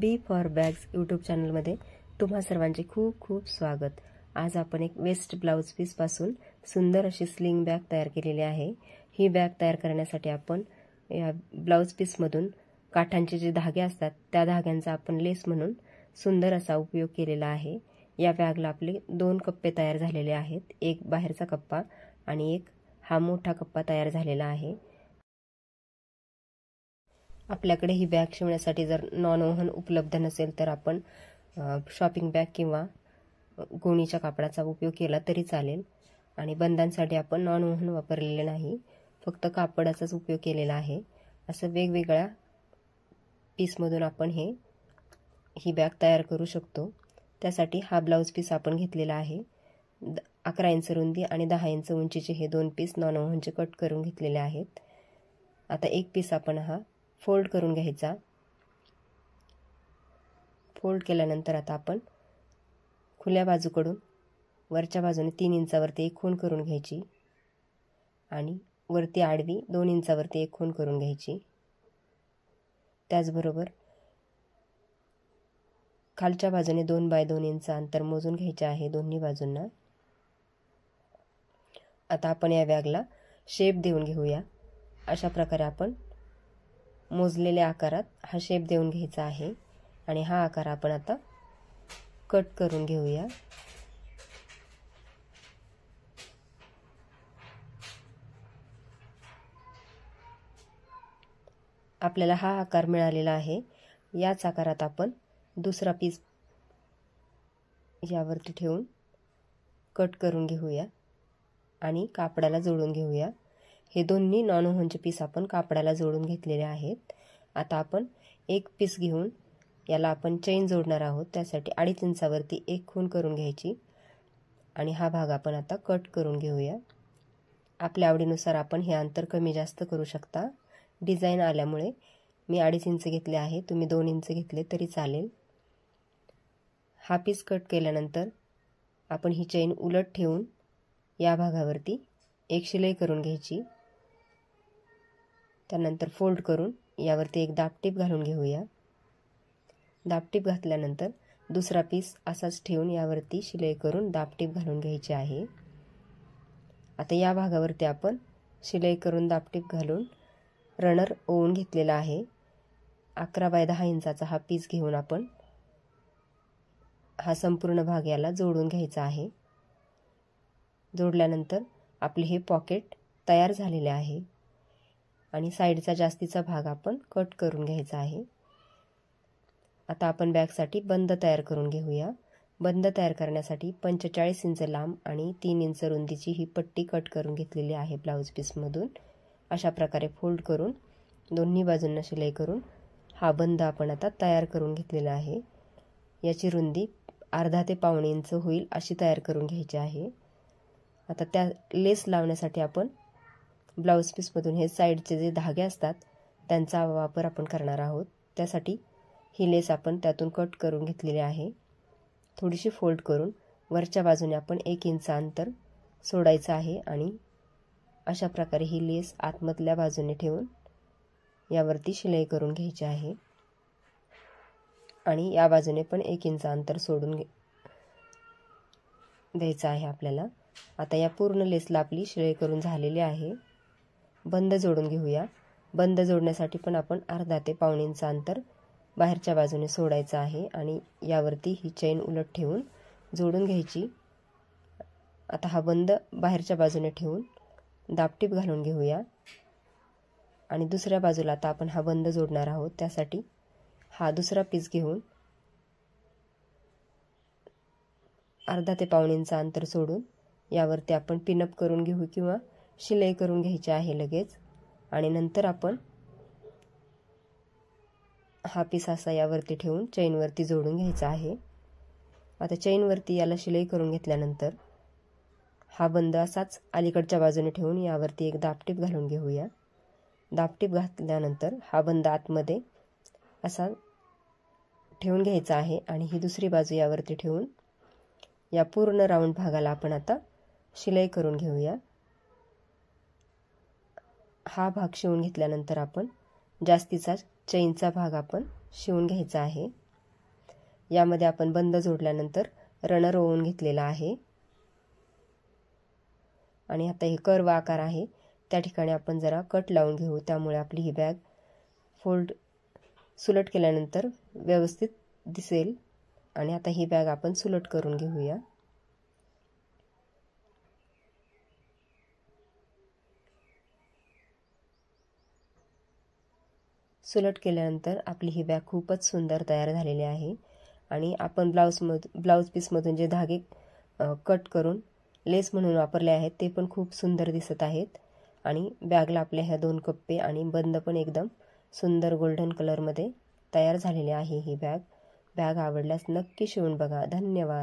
B for bags YouTube चॅनलमध्ये तुम्हा सर्वांचे खूप खूप स्वागत। आज आपण एक वेस्ट ब्लाउज पीस पासून सुंदर अशी स्लिंग बॅग तयार केलेली आहे। ही बॅग तयार करण्यासाठी आपण या ब्लाउज पीस मधून काठांचे जे धागे असतात त्या धाग्यांचा आपण लेस म्हणून सुंदर असा उपयोग केलेला आहे। या बॅगला आपले 2 कप्पे तयार झालेले आहेत, एक बाहेरचा कप्पा आणि एक हा मोठा कप्पा तयार झालेला आहे। आपल्याकडे ही बॅग शिवण्यासाठी जर नॉन ओव्हन उपलब्ध नसेल तर आपण शॉपिंग बॅग किंवा गोणीच्या कापडाचा उपयोग केला तरी चालेल। आणि बंदांसाठी आपण नॉन ओव्हन वापरलेले नाही, फक्त कापडाचाच उपयोग केलेला आहे। असं वेगवेगळ्या पीसमधून आपण ही बॅग तयार करू शकतो। त्यासाठी हा ब्लाउज पीस आपण घेतलेला आहे। 11 इंच रुंदी आणि 10 इंच उंचीचे हे 2 पीस नॉन ओव्हनचे कट करून घेतलेले आहेत। आता एक पीस आपण हा फोल्ड करून घ्यायचा। फोल्ड केल्यानंतर आता आपण खुल्या बाजूकडून वरच्या बाजूने 3 इंचावरती एक खूण करून घ्यायची आणि वरती आडवी 2 इंचावरती एक खूण करून घ्यायची। त्याचबरोबर खालच्या बाजूने 2 बाय 2 इंच अंतर मोजून घ्यायचे आहे दोन्ही बाजूंना। आता आपण या बॅगला शेप देऊन घेऊया। अशा प्रकारे आपण मोजलेल्या आकारात हा शेप देऊन घ्यायचा आहे आणि हा आकार आपण आता कट करून घेऊया। आपल्याला हा आकार मिळालेला आहे। याच आकारात आपण दुसरा पीस यावरती ठेवून कट करून घेऊया आणि कापडाला जोडून घेऊया। हे दोन्ही नॉन ओव्हनचे पीस आपण कापडाला जोडून घेतलेले आहेत। आता आपण एक पीस घेऊन याला आपण चेन जोडणार आहोत। त्यासाठी 2.5 इंचावरती एक खूण करून घ्यायची आणि हा भाग आपण आता कट करून घेऊया। आपल्या आवडीनुसार आपण हे अंतर कमी जास्त करू शकता। डिझाइन आल्यामुळे मी 2.5 इंच घेतले आहे, तुम्ही 2 इंच घेतले तरी चालेल। हा पीस कट केल्यानंतर आपण ही चेन उलट ठेवून या भागावरती एक शिलाई करून घ्यायची। त्यानंतर फोल्ड करून यावरती एक दाबटीप घालून घेऊया। दाबटीप घातल्यानंतर दुसरा पीस असाच ठेवून यावरती शिलाई करून दाबटीप घालून घ्यायची आहे। आता या भागावरती आपण शिलाई करून दाबटीप घालून रनर ओवून घेतलेला आहे। 11 बाय 10 इंचाचा हा पीस घेऊन आपण हा संपूर्ण भाग याला जोडून घ्यायचा आहे। जोडल्यानंतर आपले हे पॉकेट तयार झालेले आहे आणि साइडचा जास्तीचा भाग आपण कट करून घ्यायचा आहे। आता आपण बॅगसाठी बंद तयार करून घेऊया। बंद तयार करण्यासाठी 45 इंच लांब आणि 3 इंच रुंदीची ही पट्टी कट करून घेतलेली आहे ब्लाउज पीसमधून। अशा प्रकारे फोल्ड करून दोन्ही बाजूंना शिलाई करून हा बंद आपण आता तयार करून घेतलेला आहे। याची रुंदी अर्धा ते पावणे इंच होईल अशी तयार करून घ्यायची आहे। आता त्या लेस लावण्यासाठी आपण ब्लाउज पीसमधून हे साइडचे जे धागे असतात त्यांचा वापर आपण करणार आहोत। त्यासाठी ही लेस आपण त्यातून कट करून घेतलेली आहे। थोडीशी फोल्ड करून वरच्या बाजूने आपण 1 इंच अंतर सोडायचं आहे आणि अशा प्रकारे ही लेस आतमधल्या बाजूने ठेवून यावरती शिलाई करून घ्यायची आहे आणि या बाजूने पण 1 इंच अंतर सोडून द्यायचं आहे आपल्याला। आता या पूर्ण लेसला आपली शिलाई करून झालेली आहे। बंद जोडून घेऊया। बंद जोडण्यासाठी पण आपण अर्धा ते पावणे इंच अंतर बाहेरच्या बाजूने सोडायचं आहे आणि यावरती ही चेन उलट ठेवून जोडून घ्यायची। आता हा बंद बाहेरच्या बाजूने ठेवून दाबटीप घालून घेऊया आणि दुसऱ्या बाजूला आता आपण हा बंद जोडणार आहोत। त्यासाठी हा दुसरा पीस घेऊन अर्धा ते पावणे इंच अंतर सोडून यावरती आपण पिनअप करून घेऊ किंवा शिलाई करून घ्यायची आहे लगेच। आणि नंतर आपण हा पीस असा यावरती ठेवून चेनवरती जोडून घ्यायचा आहे। आता चेनवरती याला शिलाई करून घेतल्यानंतर हा बंद असाच अलीकडच्या बाजूने ठेवून यावरती एक दाबटीप घालून घेऊया। दाबटीप घातल्यानंतर हा बंद आतमध्ये असा ठेवून घ्यायचा आहे आणि ही दुसरी बाजू यावरती ठेवून या पूर्ण राऊंड भागाला आपण आता शिलाई करून घेऊया। हा भाग शिवून घेतल्यानंतर आपण जास्तीचा चेनचा भाग आपण शिवून घ्यायचा आहे। यामध्ये आपण बंद जोडल्यानंतर रनर ओवून घेतलेला आहे आणि आता हे कर्व आकार आहे त्या ठिकाणी आपण जरा कट लावून घेऊ, त्यामुळे आपली ही बॅग फोल्ड सुलट केल्यानंतर व्यवस्थित दिसेल। आणि आता ही बॅग आपण सुलट करून घेऊया। सुलट केल्यानंतर आपली ही बॅग खूपच सुंदर तयार झालेली आहे आणि आपण ब्लाउज पीसमधून जे धागे कट करून लेस म्हणून वापरले आहेत ते पण खूप सुंदर दिसत आहेत आणि बॅगला आपल्या ह्या 2 कप्पे आणि बंद पण एकदम सुंदर गोल्डन कलरमध्ये तयार झालेले आहे। ही बॅग आवडल्यास नक्की शिवून बघा। धन्यवाद।